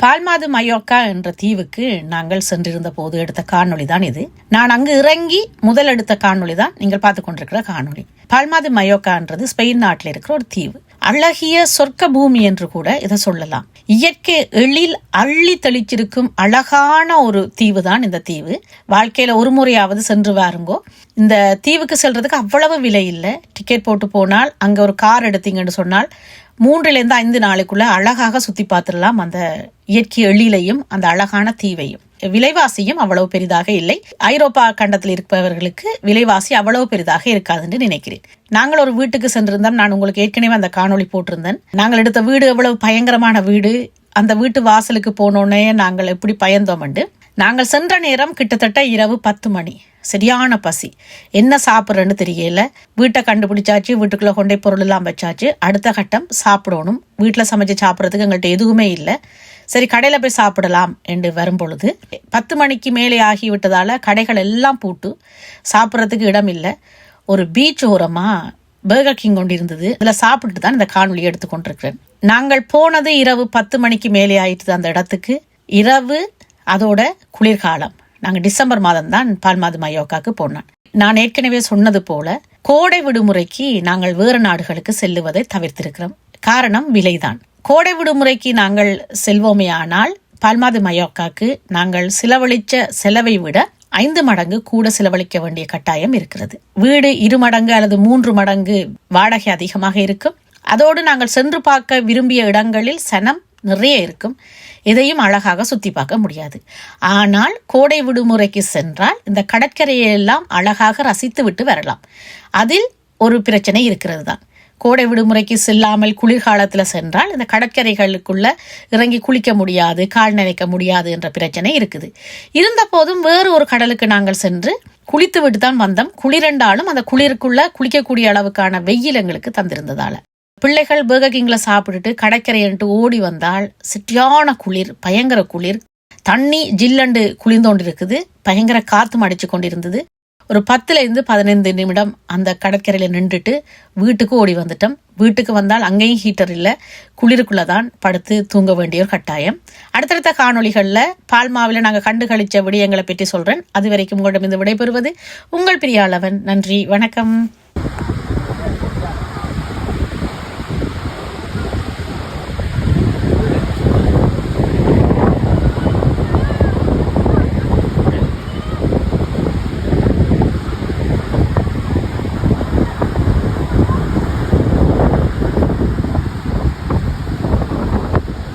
பால்மாது மயோக்கா என்ற தீவுக்கு நாங்கள் சென்றிருந்த போது எடுத்த காணொளி தான் இது. நான் அங்கு இறங்கி முதல் எடுத்த காணொளி தான் நீங்கள் பார்த்து கொண்டிருக்கிற காணொளி. பால்மாது மயோக்கான்றது ஸ்பெயின் நாட்டில் இருக்கிற ஒரு தீவு. அழகிய சொர்க்க பூமி என்று கூட இதை சொல்லலாம். இயற்கை எழில் அள்ளி தெளிச்சிருக்கும் அழகான ஒரு தீவு தான் இந்த தீவு. வாழ்க்கையில ஒரு முறையாவது சென்று வாருங்கோ. இந்த தீவுக்கு செல்றதுக்கு அவ்வளவு விலை இல்லை. டிக்கெட் போட்டு போனால் அங்க ஒரு கார் எடுத்தீங்கன்னு சொன்னால் 3-5 நாளுக்குள்ள அழகாக சுத்தி பார்த்துடலாம் அந்த இயற்கை எழிலையும் அந்த அழகான தீவையும். விலைவாசியும் அவ்வளவு பெரிதாக இல்லை. ஐரோப்பா கண்டத்தில் இருப்பவர்களுக்கு விலைவாசி அவ்வளவு பெரிதாக இருக்காதுன்னு நினைக்கிறேன். நாங்கள் ஒரு வீட்டுக்கு சென்றிருந்தோம். நான் உங்களுக்கு ஏற்கனவே அந்த காணொளி போட்டிருந்தேன். நாங்கள் எடுத்த வீடு எவ்வளவு பயங்கரமான வீடு. அந்த வீட்டு வாசலுக்கு போனோன்னே நாங்கள் எப்படி பயந்தோம். நாங்கள் சென்ற நேரம் கிட்டத்தட்ட இரவு 10 மணி. சரியான பசி. என்ன சாப்பிட்றேன்னு தெரியல. வீட்டை கண்டுபிடிச்சாச்சு, வீட்டுக்குள்ள கொண்டே பொருள் எல்லாம் வச்சாச்சு. அடுத்த கட்டம் சாப்பிடணும். வீட்டில் சமைச்சு சாப்பிட்றதுக்கு எங்கள்கிட்ட எதுவுமே இல்லை. சரி, கடையில் போய் சாப்பிடலாம் என்று வரும்பொழுது 10 மணிக்கு மேலே ஆகிவிட்டதால கடைகள் எல்லாம் பூட்டு, சாப்பிட்றதுக்கு இடம் இல்லை. ஒரு பீச் ஓரமா பர்கர் கிங் கொண்டு இருந்தது. அதில் சாப்பிட்டு தான் இந்த காணொலி எடுத்துக்கொண்டிருக்கிறேன். நாங்கள் போனது இரவு 10 மணிக்கு மேலே ஆயிட்டுது அந்த இடத்துக்கு. இரவு, அதோட குளிர்காலம். நாங்கள் டிசம்பர் மாதம் தான் பால்மாது மயோக்காக்கு போனோம். நான் ஏற்கனவே சொன்னது போல கோடை விடுமுறைக்கு நாங்கள் வேறு நாடுகளுக்கு செல்லுவதை தவிர்த்திருக்கிறோம். காரணம் விலைதான். கோடை விடுமுறைக்கு நாங்கள் செல்வோமே ஆனால் பால்மாது மயோக்காக்கு நாங்கள் செலவழிச்ச செலவை விட 5 மடங்கு கூட செலவழிக்க வேண்டிய கட்டாயம் இருக்கிறது. வீடு 2 மடங்கு அல்லது 3 மடங்கு வாடகை அதிகமாக இருக்கும். அதோடு நாங்கள் சென்று பார்க்க விரும்பிய இடங்களில் சனம் நிறைய இருக்கும். இதையும் அழகாக சுத்தி பார்க்க முடியாது. ஆனால் கோடை விடுமுறைக்கு சென்றால் இந்த கடற்கரையெல்லாம் அழகாக ரசித்து விட்டு வரலாம். அதில் ஒரு பிரச்சனை இருக்கிறது தான். கோடை விடுமுறைக்கு செல்லாமல் குளிர்காலத்தில் சென்றால் இந்த கடற்கரைகளுக்குள்ள இறங்கி குளிக்க முடியாது, கால் நனைக்க முடியாது என்ற பிரச்சனை இருக்குது. இருந்த போதும் வேறு ஒரு கடலுக்கு நாங்கள் சென்று குளித்து விட்டு தான் வந்தோம். குளிரெண்டாலும் அந்த குளிருக்குள்ள குளிக்கக்கூடிய அளவுக்கான வெயில் எங்களுக்கு தந்திருந்ததால பிள்ளைகள் பர்கர் கிங்ல சாப்பிட்டுட்டு கடற்கரையன்ட்டு ஓடி வந்தால் சிட்டியான குளிர், பயங்கர குளிர். தண்ணி ஜில்லண்டு குளிர்ந்தோண்டு இருக்குது. பயங்கர காத்தும் அடிச்சு கொண்டிருந்தது. ஒரு 10-15 நிமிடம் அந்த கடற்கரையில நின்றுட்டு வீட்டுக்கு ஓடி வந்துட்டோம். வீட்டுக்கு வந்தால் அங்கேயும் ஹீட்டர் இல்லை. குளிருக்குள்ளதான் படுத்து தூங்க வேண்டிய ஒரு கட்டாயம். அடுத்தடுத்த காணொளிகள்ல பால்மாவில நாங்கள் கண்டுகளிச்ச விடயங்களை பற்றி சொல்றேன். அது வரைக்கும் உங்களிடம் இந்த விடைபெறுவது உங்கள் பிரியாளவன். நன்றி, வணக்கம்.